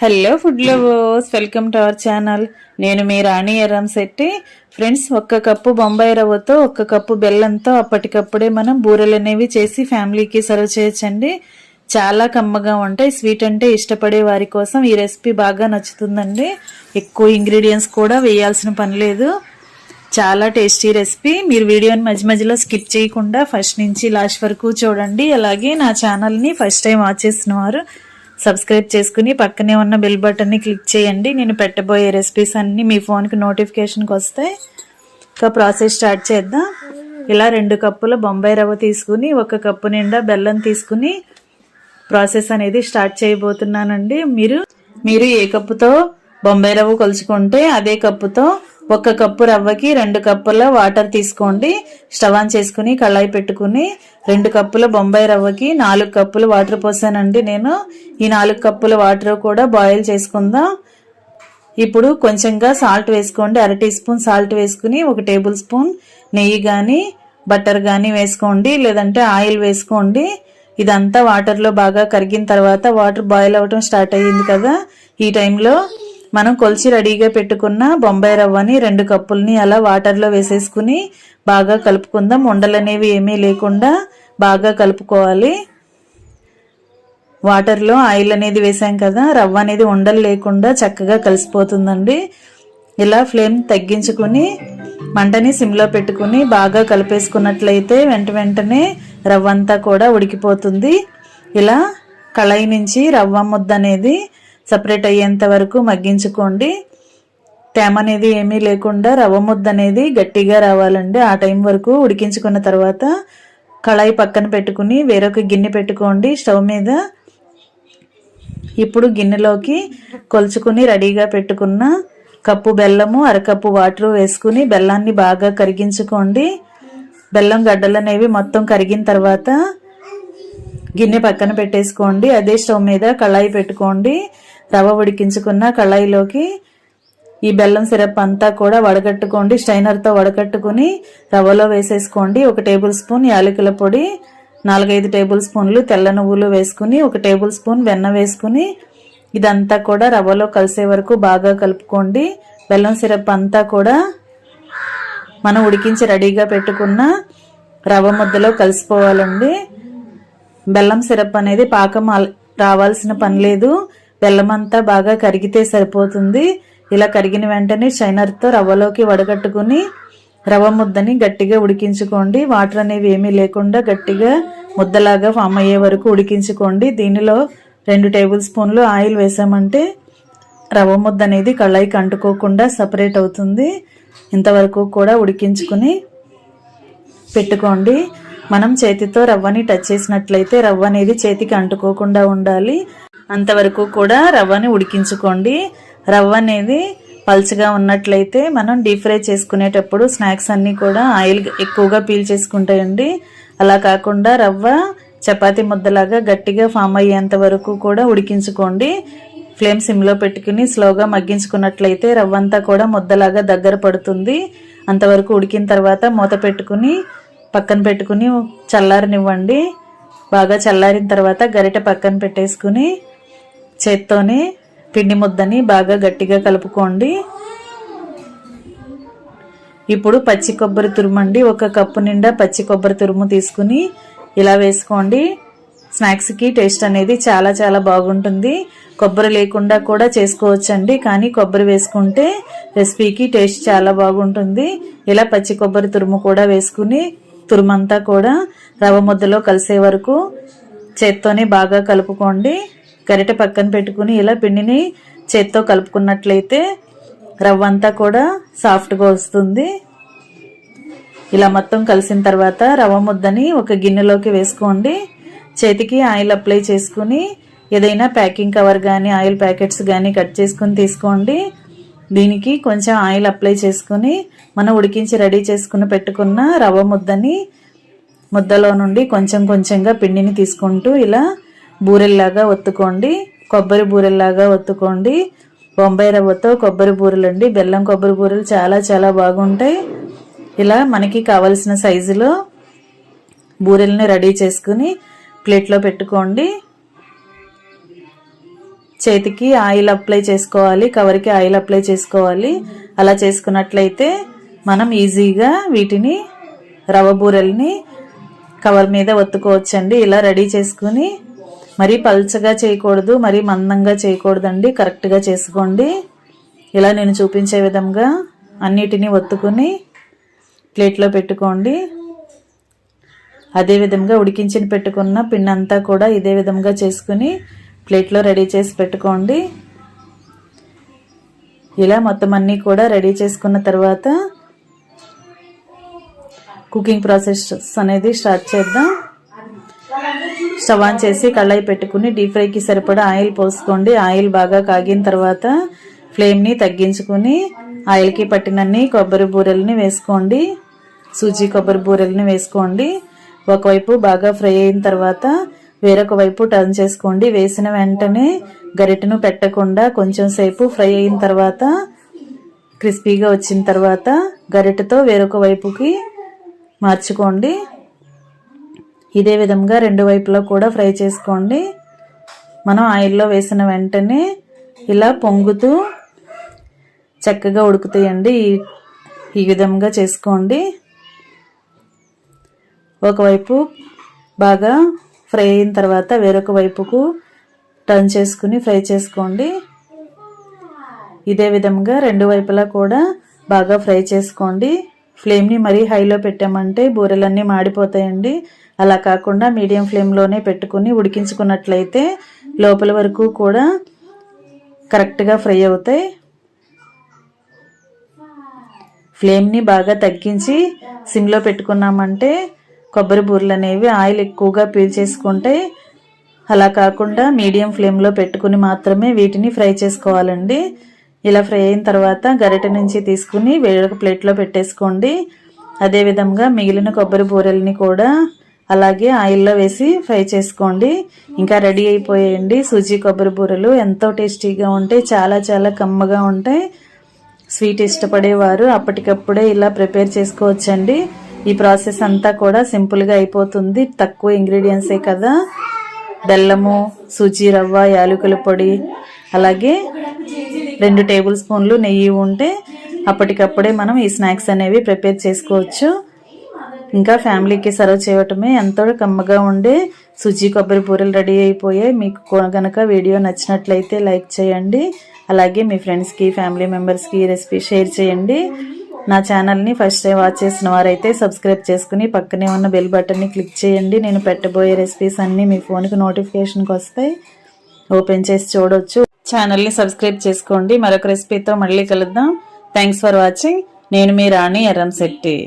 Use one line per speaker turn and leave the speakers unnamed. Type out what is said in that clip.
Hello food lovers, welcome to our channel. నేను మీ రాణి Erramsetti. Friends, 1 cup Bombay రవ్వతో 1 cup బెల్లంతో అప్పటికప్పుడే మనం బూరెలు అనేవి చేసి ఫ్యామిలీకి సర్వ్ చేయొచ్చండి. చాలా కమ్మగా ఉంటాయి. స్వీట్ అంటే ఇష్టపడే వారి కోసం ఈ రెసిపీ బాగా నచ్చుతుందండి. ఎక్కువ ఇంగ్రీడియంట్స్ కూడా వేయాల్సిన పని లేదు. చాలా టేస్టీ రెసిపీ. మీరు వీడియోని మధ్య మధ్యలో స్కిప్ చేయకుండా ఫస్ట్ నుంచి లాస్ట్ వరకు చూడండి. అలాగే నా ఛానల్ని ఫస్ట్ టైం వాచ్ చేసిన వారు సబ్స్క్రైబ్ చేసుకుని పక్కనే ఉన్న బెల్ బటన్ని క్లిక్ చేయండి. నేను పెట్టబోయే రెసిపీస్ అన్నీ మీ ఫోన్కి నోటిఫికేషన్కి వస్తాయి. ఇంకా ప్రాసెస్ స్టార్ట్ చేద్దాం. ఇలా 2 కప్పుల బొంబాయి రవ్వ తీసుకుని 1 కప్పు నిండా బెల్లం తీసుకుని ప్రాసెస్ అనేది స్టార్ట్ చేయబోతున్నానండి. మీరు ఏ కప్పుతో బొంబాయి రవ్వ కొలుచుకుంటే అదే కప్పుతో 1 కప్పు రవ్వకి 2 కప్పుల వాటర్ తీసుకోండి. స్టవ్ ఆన్ చేసుకుని కళాయి పెట్టుకుని 2 కప్పుల బొంబాయి రవ్వకి 4 కప్పులు వాటర్ పోసానండి. నేను ఈ 4 కప్పుల వాటర్ కూడా బాయిల్ చేసుకుందాం. ఇప్పుడు కొంచెంగా సాల్ట్ వేసుకోండి. 1/2 టీ స్పూన్ సాల్ట్ వేసుకుని 1 టేబుల్ స్పూన్ నెయ్యి కానీ బటర్ కానీ వేసుకోండి, లేదంటే ఆయిల్ వేసుకోండి. ఇదంతా వాటర్లో బాగా కరిగిన తర్వాత వాటర్ బాయిల్ అవ్వటం స్టార్ట్ అయ్యింది కదా, ఈ టైంలో మనం కొలిచి రెడీగా పెట్టుకున్న బొంబాయి రవ్వని 2 కప్పుల్ని అలా వాటర్లో వేసేసుకుని బాగా కలుపుకుందాం. ఉండలు అనేవి ఏమీ లేకుండా బాగా కలుపుకోవాలి. వాటర్లో ఆయిల్ అనేది వేసాం కదా, రవ్వ అనేది ఉండలు లేకుండా చక్కగా కలిసిపోతుందండి. ఇలా ఫ్లేమ్ తగ్గించుకుని మంటని సిమ్లో పెట్టుకుని బాగా కలిపేసుకున్నట్లయితే వెంటనే రవ్వ అంతా కూడా ఉడికిపోతుంది. ఇలా కళాయి నుంచి రవ్వ ముద్ద అనేది సపరేట్ అయ్యేంత వరకు మగ్గించుకోండి. తేమ అనేది ఏమీ లేకుండా రవ్వ ముద్ద అనేది గట్టిగా రావాలండి. ఆ టైం వరకు ఉడికించుకున్న తర్వాత కళాయి పక్కన పెట్టుకుని వేరొక గిన్నె పెట్టుకోండి స్టవ్ మీద. ఇప్పుడు గిన్నెలోకి కొలుచుకుని రెడీగా పెట్టుకున్న కప్పు బెల్లము, 1/2 కప్పు వాటర్ వేసుకుని బెల్లాన్ని బాగా కరిగించుకోండి. బెల్లం గడ్డలు అనేవి మొత్తం కరిగిన తర్వాత గిన్నె పక్కన పెట్టేసుకోండి. అదే స్టవ్ మీద కళాయి పెట్టుకోండి. రవ్వ ఉడికించుకున్న కళాయిలోకి ఈ బెల్లం సిరప్ అంతా కూడా వడగట్టుకోండి. స్ట్రైనర్తో వడగట్టుకుని రవ్వలో వేసేసుకోండి. 1 టేబుల్ స్పూన్ యాలకుల పొడి, 4-5 టేబుల్ స్పూన్లు తెల్ల నువ్వులు వేసుకుని 1 టేబుల్ స్పూన్ వెన్న వేసుకుని ఇదంతా కూడా రవ్వలో కలిసే వరకు బాగా కలుపుకోండి. బెల్లం సిరప్ అంతా కూడా మనం ఉడికించి రెడీగా పెట్టుకున్న రవ్వ ముద్దలో కలిసిపోవాలండి. బెల్లం సిరప్ అనేది పాకం రావాల్సిన పని లేదు. బెల్లం అంతా బాగా కరిగితే సరిపోతుంది. ఇలా కరిగిన వెంటనే స్ట్రైనర్తో రవ్వలోకి వడగట్టుకుని రవ్వ ముద్దని గట్టిగా ఉడికించుకోండి. వాటర్ అనేవి ఏమీ లేకుండా గట్టిగా ముద్దలాగా ఫామ్ అయ్యే వరకు ఉడికించుకోండి. దీనిలో 2 టేబుల్ స్పూన్లు ఆయిల్ వేసామంటే రవ్వ ముద్ద అనేది కళాయికి అంటుకోకుండా సపరేట్ అవుతుంది. ఇంతవరకు కూడా ఉడికించుకుని పెట్టుకోండి. మనం చేతితో రవ్వని టచ్ చేసినట్లయితే రవ్వ అనేది చేతికి అంటుకోకుండా ఉండాలి. అంతవరకు కూడా రవ్వని ఉడికించుకోండి. రవ్వ అనేది పల్చగా ఉన్నట్లయితే మనం డీప్ ఫ్రై చేసుకునేటప్పుడు స్నాక్స్ అన్నీ కూడా ఆయిల్ ఎక్కువగా పీల్ చేసుకుంటాయండి. అలా కాకుండా రవ్వ చపాతీ ముద్దలాగా గట్టిగా ఫామ్ అయ్యేంత వరకు కూడా ఉడికించుకోండి. ఫ్లేమ్ సిమ్లో పెట్టుకుని స్లోగా మగ్గించుకున్నట్లయితే రవ్వ అంతా కూడా ముద్దలాగా దగ్గర పడుతుంది. అంతవరకు ఉడికిన తర్వాత మూత పెట్టుకుని పక్కన పెట్టుకుని చల్లారనివ్వండి. బాగా చల్లారిన తర్వాత గరిటె పక్కన పెట్టేసుకుని చేత్తోనే పిండి ముద్దని బాగా గట్టిగా కలుపుకోండి. ఇప్పుడు పచ్చి కొబ్బరి తురుమండి. 1 కప్పు నిండా పచ్చి కొబ్బరి తురుము తీసుకుని ఇలా వేసుకోండి. స్నాక్స్కి టేస్ట్ అనేది చాలా చాలా బాగుంటుంది. కొబ్బరి లేకుండా కూడా చేసుకోవచ్చండి, కానీ కొబ్బరి వేసుకుంటే రెసిపీకి టేస్ట్ చాలా బాగుంటుంది. ఇలా పచ్చి కొబ్బరి తురుము కూడా వేసుకుని తురుమంతా కూడా రవ్వ ముద్దలో కలిసే వరకు చేత్తోనే బాగా కలుపుకోండి. గరిటె పక్కన పెట్టుకుని ఇలా పిండిని చేత్తో కలుపుకున్నట్లయితే రవ్వ అంతా కూడా సాఫ్ట్గా వస్తుంది. ఇలా మొత్తం కలిసిన తర్వాత రవ్వ ముద్దని ఒక గిన్నెలోకి వేసుకోండి. చేతికి ఆయిల్ అప్లై చేసుకుని ఏదైనా ప్యాకింగ్ కవర్ కానీ ఆయిల్ ప్యాకెట్స్ కానీ కట్ చేసుకుని తీసుకోండి. దీనికి కొంచెం ఆయిల్ అప్లై చేసుకుని మనం ఉడికించి రెడీ చేసుకుని పెట్టుకున్న రవ్వ ముద్దని ముద్దలో నుండి కొంచెం కొంచెంగా పిండిని తీసుకుంటూ ఇలా బూరెల్లాగా ఒత్తుకోండి. కొబ్బరి బూరెల్లాగా ఒత్తుకోండి. బొంబాయి రవ్వతో కొబ్బరి బూరెలండి. బెల్లం కొబ్బరి బూరెలు చాలా చాలా బాగుంటాయి. ఇలా మనకి కావలసిన సైజులో బూరెల్ని రెడీ చేసుకుని ప్లేట్లో పెట్టుకోండి. చేతికి ఆయిల్ అప్లై చేసుకోవాలి, కవర్కి ఆయిల్ అప్లై చేసుకోవాలి. అలా చేసుకున్నట్లయితే మనం ఈజీగా వీటిని రవ్వ బూరెల్ని కవర్ మీద ఒత్తుకోవచ్చండి. ఇలా రెడీ చేసుకుని మరీ పల్చగా చేయకూడదు, మరీ మందంగా చేయకూడదండి, కరెక్ట్గా చేసుకోండి. ఇలా నేను చూపించే విధంగా అన్నిటినీ ఒత్తుకుని ప్లేట్లో పెట్టుకోండి. అదేవిధంగా ఉడికించి పెట్టుకున్న పిండి అంతా కూడా ఇదే విధంగా చేసుకుని ప్లేట్లో రెడీ చేసి పెట్టుకోండి. ఇలా మొత్తం అన్నీ కూడా రెడీ చేసుకున్న తర్వాత కుకింగ్ ప్రాసెస్ అనేది స్టార్ట్ చేద్దాం. స్టవ్ ఆన్ చేసి కళాయి పెట్టుకుని డీప్ ఫ్రైకి సరిపడా ఆయిల్ పోసుకోండి. ఆయిల్ బాగా కాగిన తర్వాత ఫ్లేమ్ని తగ్గించుకుని ఆయిల్కి పట్టినన్ని కొబ్బరి బూరెల్ని వేసుకోండి, సూజీ కొబ్బరి బూరెల్ని వేసుకోండి. ఒకవైపు బాగా ఫ్రై అయిన తర్వాత వేరొక వైపు టర్న్ చేసుకోండి. వేసిన వెంటనే గరిటెను పెట్టకుండా కొంచెం సేపు ఫ్రై అయిన తర్వాత క్రిస్పీగా వచ్చిన తర్వాత గరిటెతో వేరొక వైపుకి మార్చుకోండి. ఇదే విధంగా రెండు వైపులా కూడా ఫ్రై చేసుకోండి. మనం ఆయిల్లో వేసిన వెంటనే ఇలా పొంగుతూ చక్కగా ఉడుకుతాయండి. ఈ విధంగా చేసుకోండి. ఒకవైపు బాగా ఫ్రై అయిన తర్వాత వేరొక వైపుకు టర్న్ చేసుకుని ఫ్రై చేసుకోండి. ఇదే విధంగా రెండు వైపులా కూడా బాగా ఫ్రై చేసుకోండి. ఫ్లేమ్ని మరీ హైలో పెట్టామంటే బూరెలన్నీ మాడిపోతాయండి. అలా కాకుండా మీడియం ఫ్లేమ్లోనే పెట్టుకుని ఉడికించుకున్నట్లయితే లోపల వరకు కూడా కరెక్ట్గా ఫ్రై అవుతాయి. ఫ్లేమ్ని బాగా తగ్గించి సిమ్లో పెట్టుకున్నామంటే కొబ్బరి బూరెలు అనేవి ఆయిల్ ఎక్కువగా పీల్చేసుకుంటాయి. అలా కాకుండా మీడియం ఫ్లేమ్లో పెట్టుకుని మాత్రమే వీటిని ఫ్రై చేసుకోవాలండి. ఇలా ఫ్రై అయిన తర్వాత గరిటె నుంచి తీసుకుని వేరొక ప్లేట్లో పెట్టేసుకోండి. అదేవిధంగా మిగిలిన కొబ్బరి బూరెల్ని కూడా అలాగే ఆయిల్లో వేసి ఫ్రై చేసుకోండి. ఇంకా రెడీ అయిపోయాయండి సూజీ కొబ్బరి బూరెలు. ఎంతో టేస్టీగా ఉంటాయి, చాలా చాలా కమ్మగా ఉంటాయి. స్వీట్ ఇష్టపడేవారు అప్పటికప్పుడే ఇలా ప్రిపేర్ చేసుకోవచ్చండి. ఈ ప్రాసెస్ అంతా కూడా సింపుల్గా అయిపోతుంది. తక్కువ ఇంగ్రీడియంట్సే కదా. బెల్లము, సూజీ రవ్వ, యాలకుల పొడి, అలాగే 2 టేబుల్ స్పూన్లు నెయ్యి ఉంటే అప్పటికప్పుడే మనం ఈ స్నాక్స్ అనేవి ప్రిపేర్ చేసుకోవచ్చు. ఇంకా ఫ్యామిలీకి సర్వ్ చేయటమే ఎంతో కమ్మగా ఉండే సూజీ కొబ్బరి బూరెలు రెడీ అయిపోయాయి. మీకు గనక వీడియో నచ్చినట్లయితే లైక్ చేయండి. అలాగే మీ ఫ్రెండ్స్కి, ఫ్యామిలీ మెంబర్స్కి ఈ రెసిపీ షేర్ చేయండి. నా ఛానల్ని ఫస్ట్ టైం వాచ్ చేసిన వారైతే సబ్స్క్రైబ్ చేసుకుని పక్కనే ఉన్న బెల్ బటన్ని క్లిక్ చేయండి. నేను పెట్టబోయే రెసిపీస్ అన్నీ మీ ఫోన్కి నోటిఫికేషన్కి వస్తాయి. ఓపెన్ చేసి చూడొచ్చు. ఛానల్ని సబ్స్క్రైబ్ చేసుకోండి. మరొక రెసిపీతో మళ్ళీ కలుద్దాం. Thanks for watching. నేను మీ రాణి ఎర్రంశెట్టి.